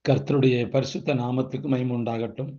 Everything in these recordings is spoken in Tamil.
கர்த்தருடைய பரிசுத்த நாமத்துக்கு மகிமை உண்டாகட்டும்.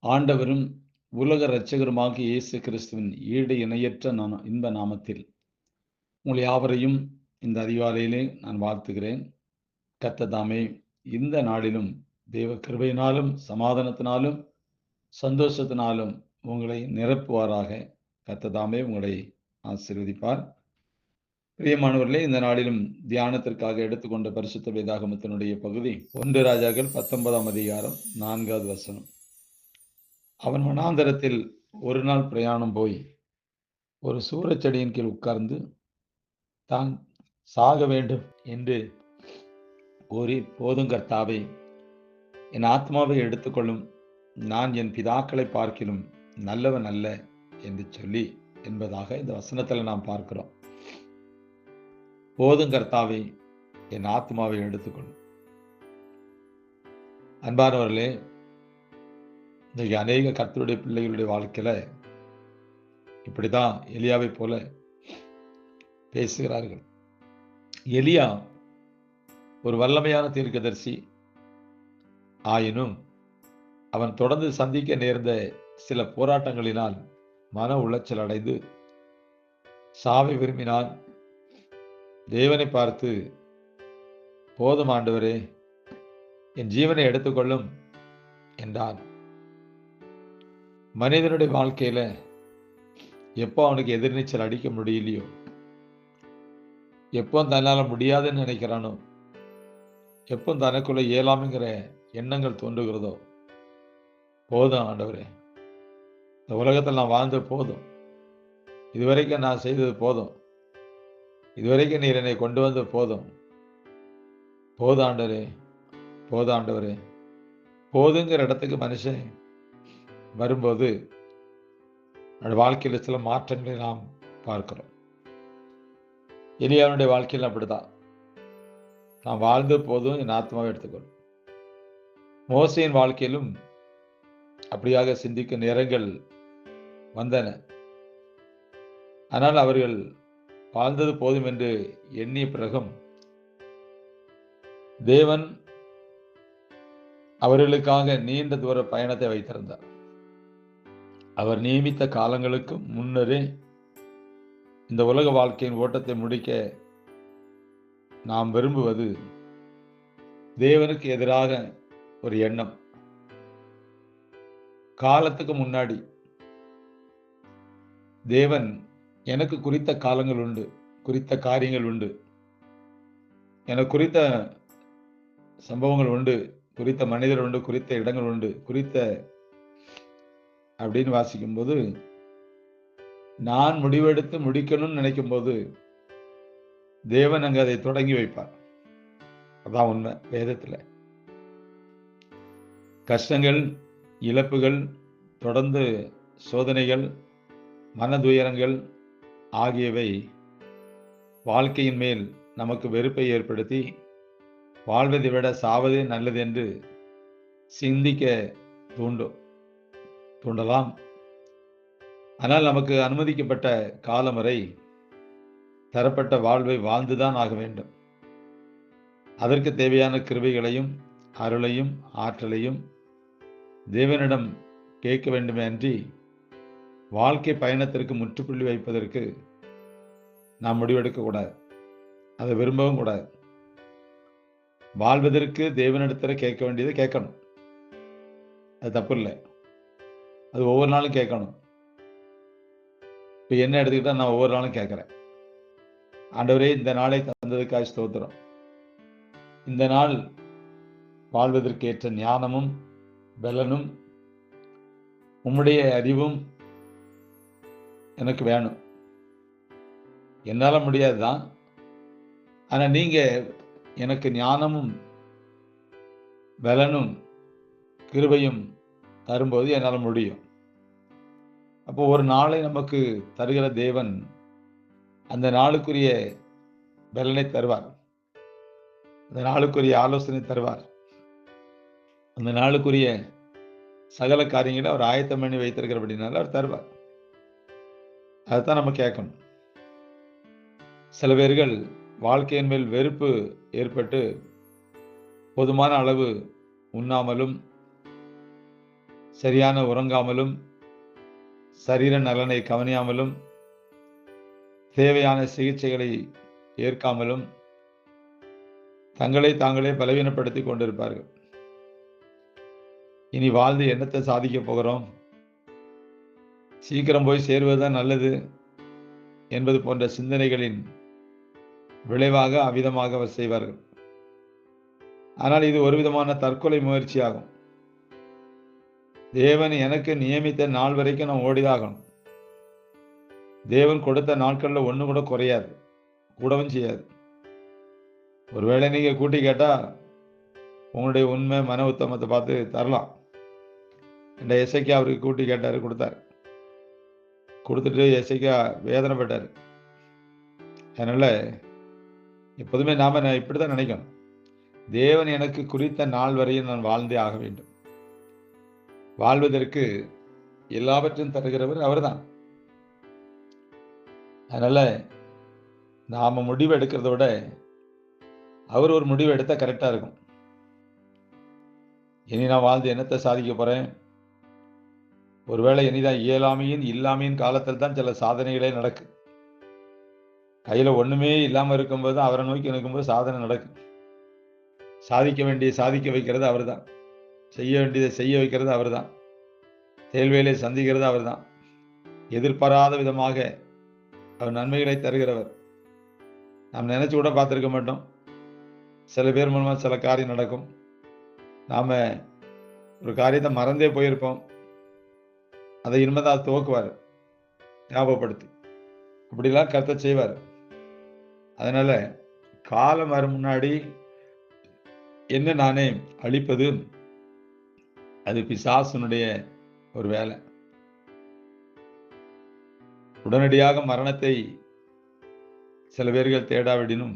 ஆண்டவரும் உலக இரட்சகருமாகிய இயேசு கிறிஸ்துவின் ஈடு இணையற்ற இன்ப நாமத்தில் உங்கள் யாவரையும் இந்த அதிகாலையிலே நான் வாழ்த்துகிறேன். கர்த்தர் தாமே இந்த நாளிலும் தேவ கிருபையினாலும் சமாதானத்தினாலும் சந்தோஷத்தினாலும் உங்களை நிரப்புவாராக. கர்த்தர் தாமே உங்களை ஆசீர்வதிப்பார். பிரியமானவர்களே, இந்த நாளிலும் தியானத்திற்காக எடுத்துக்கொண்ட பரிசுத்த வேதாகமத்தினுடைய பகுதி 1 ராஜாக்கள் 19ஆம் அதிகாரம் 4வது வசனம். அவன் வனாந்தரத்தில் ஒரு நாள் பிரயாணம் போய் ஒரு சூரச்செடியின் கீழ் உட்கார்ந்து தான் சாக வேண்டும் என்று கூறி, போதும் கர்த்தாவே, என் ஆத்மாவை எடுத்துக்கொள்ளும், நான் என் பிதாக்களை பார்க்கிலும் நல்லவன் அல்ல என்று சொல்லி என்பதாக இந்த வசனத்தில் நாம் பார்க்கிறோம். போதும் கர்த்தாவே, என் ஆத்மாவை எடுத்துக்கொள்ளும். அன்பானவர்களே, இன்றைக்கு அநேக கர்த்தருடைய பிள்ளைகளுடைய வாழ்க்கையில இப்படிதான் எலியாவை போல பேசுகிறார்கள். எலியா ஒரு வல்லமையான தீர்க்கதரிசி ஆயினும் அவன் தொடர்ந்து சந்திக்க நேர்ந்த சில போராட்டங்களினால் மன உளைச்சல் அடைந்து சாவை விரும்பினான். தேவனை பார்த்து, போதும் ஆண்டவரே, என் ஜீவனை எடுத்துக்கொள்ளும் என்றான். மனிதனுடைய வாழ்க்கையில எப்போ அவனுக்கு எதிர்நீச்சல் அடிக்க முடியலையோ, எப்போ தன்னால முடியாதுன்னு நினைக்கிறானோ, எப்போ தனக்குள்ள இயலாமைங்கிற எண்ணங்கள் தோன்றுகிறதோ, போதும் ஆண்டவரே, இந்த உலகத்தில் நான் வாழ்ந்தது போதும், இதுவரைக்கும் நான் செய்தது போதும், இதுவரைக்கும் நீர் என்னை கொண்டு வந்து போதும், போதும் ஆண்டவரே, போதும் ஆண்டவரே, போதுங்கிற இடத்துக்கு மனுஷன் வரும்போது வாழ்க்கையில் சில மாற்றங்களை நாம் பார்க்கிறோம். எலியாவுடைய வாழ்க்கையில் அப்படிதான். நான் வாழ்ந்து போதும், என் ஆத்மாவை எடுத்துக்கொள்ளும். மோசையின் வாழ்க்கையிலும் அப்படியாக சிந்திக்கும் நேரங்கள் வந்தன. ஆனால் அவர்கள் வாழ்ந்தது போதும் என்று எண்ணிய பிறகும் தேவன் அவர்களுக்காக நீண்ட தூர பயணத்தை வைத்திருந்தார். அவர் நியமித்த காலங்களுக்கு முன்னரே இந்த உலக வாழ்க்கையின் ஓட்டத்தை முடிக்க நாம் விரும்புவது தேவனுக்கு எதிராக ஒரு எண்ணம். காலத்துக்கு முன்னாடி தேவன் எனக்கு குறித்த காலங்கள் உண்டு, குறித்த காரியங்கள் உண்டு, எனக்கு குறித்த சம்பவங்கள் உண்டு, குறித்த மனிதர் உண்டு, குறித்த இடங்கள் உண்டு, குறித்த அப்படின்னு வாசிக்கும் போது, நான் முடிவெடுத்து முடிக்கணும்னு நினைக்கும் போது தேவன் அங்கு அதை தொடங்கி வைப்பார். அதான் உண்மை. வேதத்துல கஷ்டங்கள், இழப்புகள், தொடர்ந்து சோதனைகள், மனதுயரங்கள் ஆகியவை வாழ்க்கையின் மேல் நமக்கு வெறுப்பை ஏற்படுத்தி வாழ்வதை விட சாவதே நல்லது என்று சிந்திக்க தூண்டலாம். ஆனால் நமக்கு அனுமதிக்கப்பட்ட காலம் வரை தரப்பட்ட வாழ்வை வாழ்ந்துதான் ஆக வேண்டும். அதற்கு தேவையான கிருபைகளையும் அருளையும் ஆற்றலையும் தேவனிடம் கேட்க வேண்டுமே அன்றி வாழ்க்கை பயணத்திற்கு முற்றுப்புள்ளி வைப்பதற்கு நாம் முடிவெடுக்கக்கூடாது. அதை விரும்பவும் கூடாது. வாழ்வதற்கு தேவனிடத்தில் கேட்க வேண்டியதை கேட்கணும். அது தப்பு இல்லை. அது ஒவ்வொரு நாளும் கேட்கணும். இப்போ என்ன எடுத்துக்கிட்டா நான் ஒவ்வொரு நாளும் கேட்குறேன், ஆண்டவரே, இந்த நாளை தந்ததுக்காக ஸ்தோத்திரம். இந்த நாள் வாழ்வதற்கு ஏற்ற ஞானமும் பலனும் உம்முடைய அறிவும் எனக்கு வேணும். என்னால் முடியாதுதான், ஆனால் நீங்க எனக்கு ஞானமும் பலனும் கிருபையும் தரும்போது என்னால் முடியும். அப்போ ஒரு நாளை நமக்கு தருகிற தேவன் அந்த நாளுக்குரிய பலனை தருவார், அந்த நாளுக்குரிய ஆலோசனை தருவார், அந்த நாளுக்குரிய சகல காரியங்களை அவர் ஆயத்தம் பண்ணி வைத்திருக்கிறபடினால அவர் தருவார். அதைத்தான் நம்ம கேட்கணும். சில பேர்கள் வாழ்க்கையின் மேல் வெறுப்பு ஏற்பட்டு போதுமான அளவு உண்ணாமலும் சரியான உறங்காமலும் சரீர நலனை கவனியாமலும் தேவையான சிகிச்சைகளை ஏற்காமலும் தங்களை தாங்களே பலவீனப்படுத்தி கொண்டிருப்பார்கள். இனி வாழ்ந்து என்னத்தை சாதிக்க போகிறோம், சீக்கிரம் போய் சேருவதுதான் நல்லது என்பது போன்ற சிந்தனைகளின் விளைவாக அவ்விதமாக அவர் செய்வார்கள். ஆனால் இது ஒரு விதமான தற்கொலை முயற்சியாகும். தேவன் எனக்கு நியமித்த நாள் வரைக்கும் நான் ஓடிதாகணும். தேவன் கொடுத்த நாட்களில் ஒன்று கூட குறையாது, கூடவும் செய்யாது. ஒருவேளை நீங்கள் கூட்டி கேட்டால் உங்களுடைய உண்மை மன உத்தமத்தை பார்த்து தரலாம். இந்த எசைக்கா அவருக்கு கூட்டி கேட்டார், கொடுத்தார். கொடுத்துட்டு எசைக்கா வேதனைப்பட்டார். அதனால் எப்போதுமே நாம் இப்படி தான் நினைக்கணும், தேவன் எனக்கு குறித்த நாள் வரையும் நான் வாழ்ந்தே ஆக வேண்டும். வாழ்வதற்கு எல்லாவற்றையும் தருகிறவர் அவர்தான். அதனால் நாம் முடிவு எடுக்கிறத விட அவர் ஒரு முடிவு எடுத்தால் கரெக்டாக இருக்கும். இனி நான் வாழ்ந்து என்னத்தை சாதிக்க போகிறேன், ஒருவேளை இனிதான் இயலாமையின் இல்லாமையின் காலத்தில் தான் சில சாதனைகளே நடக்கும். கையில் ஒன்றுமே இல்லாமல் இருக்கும்போது அவரை நோக்கி நிற்கும்போது சாதனை நடக்கும். சாதிக்க வேண்டிய சாதிக்க வைக்கிறது அவர் தான், செய்ய வேண்டியதை செய்ய வைக்கிறது அவர் தான், தேல்வேலை சந்திக்கிறது அவர் தான். எதிர்பாராத விதமாக அவர் நன்மைகளை தருகிறவர். நாம் நினைச்சு கூட பார்த்துருக்க மாட்டோம். சில பேர் மூலமாக சில காரியம் நடக்கும். நாம் ஒரு காரியத்தை மறந்தே போயிருப்போம். அதை இனிமேதான் துவக்குவார், ஞாபகப்படுத்தி. இப்படிலாம் கர்த்தர் செய்வார். அதனால காலம் வரும் முன்னாடி என்ன நானே அழிப்பது, அது பிசாசுனுடைய ஒரு வேலை. உடனடியாக மரணத்தை சில பேர்கள் தேடாவிடினும்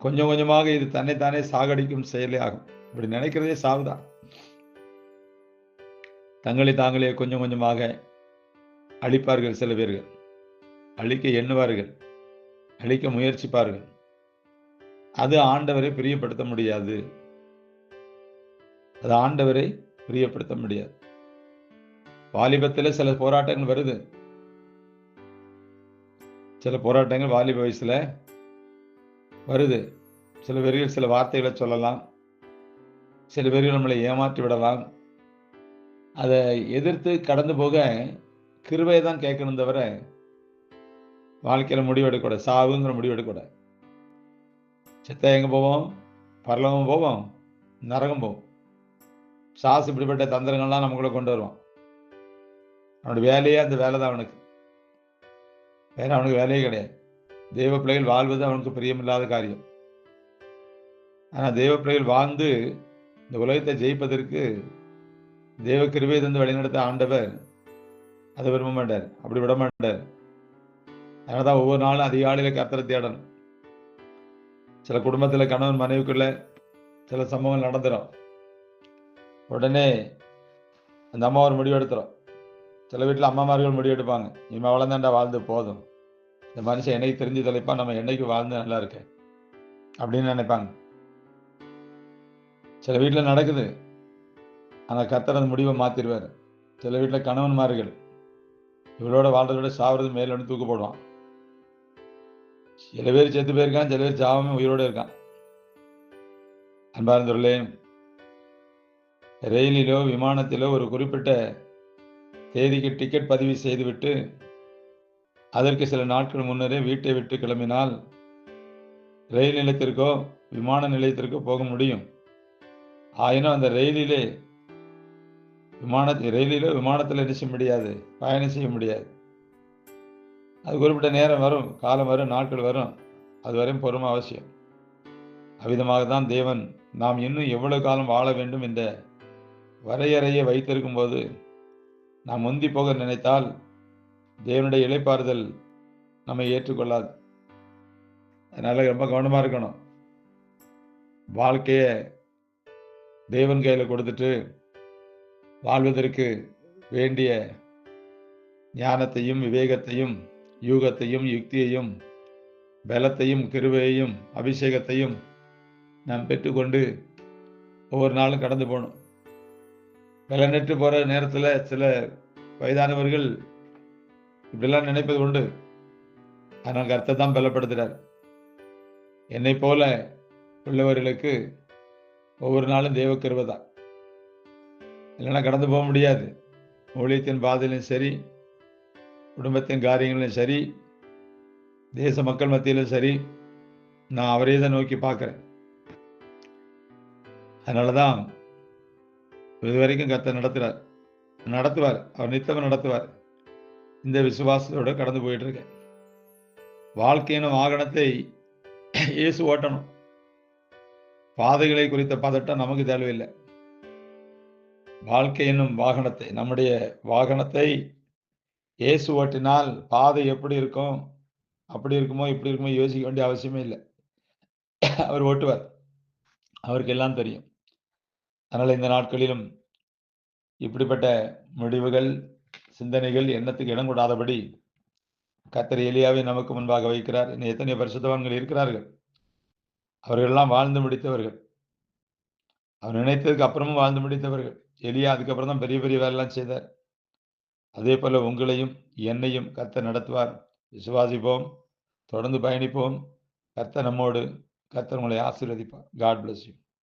கொஞ்சம் கொஞ்சமாக இது தன்னைத்தானே சாகடிக்கும் செயலே ஆகும். இப்படி நினைக்கிறதே சாவுதான். தங்களை தாங்களே கொஞ்சம் கொஞ்சமாக அழிப்பார்கள். சில பேர்கள் அழிக்க எண்ணுவார்கள், அழிக்க முயற்சிப்பார்கள். அது ஆண்டவரை பிரியப்படுத்த முடியாது. அது ஆண்டவரை பிரியப்படுத்த முடியாது. வாலிபத்தில் சில போராட்டங்கள் வருது. சில போராட்டங்கள் வாலிப வயசுல வருது. சில பேர்கள் சில வார்த்தைகளை சொல்லலாம், சில பேர்கள் நம்மளை ஏமாற்றி விடலாம். அதை எதிர்த்து கடந்து போக கிருபையை தான் கேட்கணும் தவிர வாழ்க்கையில் முடிவெடுக்கூடாது. சாவுங்கிற முடிவெடுக்கூடாது. சித்த எங்கே போவோம், பரலோகம் போவோம், நரகம் போவோம். சாசு இப்படிப்பட்ட தந்திரங்கள்லாம் நமக்குள்ள கொண்டு வருவான். அவனோட வேலையே அந்த வேலை தான் அவனுக்கு. வேற அவனுக்கு வேலையே கிடையாது. தெய்வ பிள்ளைகள் வாழ்வது அவனுக்கு பிரியமில்லாத காரியம். ஆனால் தெய்வ பிள்ளைகள் வாழ்ந்து இந்த உலகத்தை ஜெயிப்பதற்கு தெய்வ கிருபையை தந்து வழிநடத்த ஆண்டவர் அதை விரும்ப மாட்டார், அப்படி விட மாட்டார். அதனால தான் ஒவ்வொரு நாளும் அதிகாலையில் கர்த்தரை தேடணும். சில குடும்பத்தில் கணவன் மனைவிக்குள்ள சில சம்பவங்கள் நடந்துடும். உடனே அந்த அம்மா ஒரு முடிவு எடுத்துரும். சில வீட்டில் அம்மாமார்கள் முடிவு எடுப்பாங்க, இனிமே வளர்ந்தாண்டா வாழ்ந்து போதும், இந்த மனுஷன் என்னைக்கு தெரிஞ்சு தொலைப்பா, நம்ம என்னைக்கு வாழ்ந்து நல்லா இருக்கு அப்படின்னு நினைப்பாங்க. சில வீட்டில் நடக்குது. ஆனால் கர்த்தர் அந்த முடிவை மாற்றிடுவார். சில வீட்டில் கணவன்மார்கள் இவளோட வாழ்றத விட சாவது மேலோடு தூக்கு போடுவான். சில பேர் செத்து போயிருக்கான், சில பேர் சாவாம உயிரோடு இருக்கான். அன்பார்ந்தவர்களே, ரயிலிலோ விமானத்திலோ ஒரு குறிப்பிட்ட தேதிக்கு டிக்கெட் பதிவு செய்துவிட்டு அதற்கு சில நாட்கள் முன்னரே வீட்டை விட்டு கிளம்பினால் ரயில் நிலையத்திற்கோ விமான நிலையத்திற்கோ போக முடியும். ஆயினும் அந்த ரயிலிலோ விமானத்தில் என்ன செய்ய முடியாது, பயணம் செய்ய முடியாது. அது குறிப்பிட்ட நேரம் வரும், காலம் வரும், நாட்கள் வரும். அது வரையும் பொறுமை அவசியம். அவ்விதமாக தான் தேவன் நாம் இன்னும் எவ்வளவு காலம் வாழ வேண்டும் என்ற வரையறையை வைத்திருக்கும் போது நாம் முந்தி போக நினைத்தால் தேவனுடைய இளைப்பாறுதல் நம்மை ஏற்றுக்கொள்ளாது. அதனால ரொம்ப கவனமா இருக்கணும். வாழ்க்கைய தேவன் கையில் கொடுத்துட்டு வாழ்வதற்கு வேண்டிய ஞானத்தையும் விவேகத்தையும் யூகத்தையும் யுக்தியையும் பலத்தையும் கிருபையையும் அபிஷேகத்தையும் நாம் பெற்றுக்கொண்டு ஒவ்வொரு நாளும் கடந்து போகணும். பலனற்று போகிற நேரத்தில் சில வயதானவர்கள் இப்படிலாம் நினைப்பது உண்டு. ஆனால் கர்த்தர் தான் பலப்படுத்துகிறார். என்னை போல உள்ளவர்களுக்கு ஒவ்வொரு நாளும் தெய்வ கிருபை தான். இல்லைன்னா கடந்து போக முடியாது. ஊழியத்தின் பாதையிலும் சரி, குடும்பத்தின் காரியங்களிலும் சரி, தேச மக்கள் மத்தியிலும் சரி, நான் அவரே தான் நோக்கி பார்க்குறேன். அதனால தான் இதுவரைக்கும் கர்த்தர் நடத்துவார். அவர் நித்தமும் நடத்துவார். இந்த விசுவாசத்தோடு கடந்து போயிட்டு இருக்கேன். வாழ்க்கையின் வாகனத்தை இயேசு ஓட்டணும். பாதைகளை குறித்த பதட்டம் நமக்கு தேவையில்லை. வாழ்க்கை என்னும் வாகனத்தை, நம்முடைய வாகனத்தை இயேசு ஓட்டினால் பாதை எப்படி இருக்கும், அப்படி இருக்குமோ இப்படி இருக்குமோ யோசிக்க வேண்டிய அவசியமே இல்லை. அவர் ஓட்டுவார். அவருக்கு எல்லாம் தெரியும். அதனால் இந்த நாட்களிலும் இப்படிப்பட்ட முடிவுகள், சிந்தனைகள், எண்ணத்துக்கு இடம் கொடாதபடி கர்த்தர் எலியாவை நமக்கு முன்பாக வைக்கிறார். இன்னும் எத்தனை பரிசுத்தவான்கள் இருக்கிறார்கள். அவர்களெல்லாம் வாழ்ந்து முடித்தவர்கள். அவர் நினைத்ததுக்கு அப்புறமும் வாழ்ந்து முடித்தவர்கள். எலியா அதுக்கப்புறம் தான் பெரிய பெரிய வேலைலாம் செய்தார். அதே போல உங்களையும் என்னையும் கர்த்தர் நடத்துவார். விசுவாசிப்போம், தொடர்ந்து பயணிப்போம். கர்த்தர் நம்மோடு. கர்த்தர் உங்களை ஆசீர்வதிப்பார். God bless you.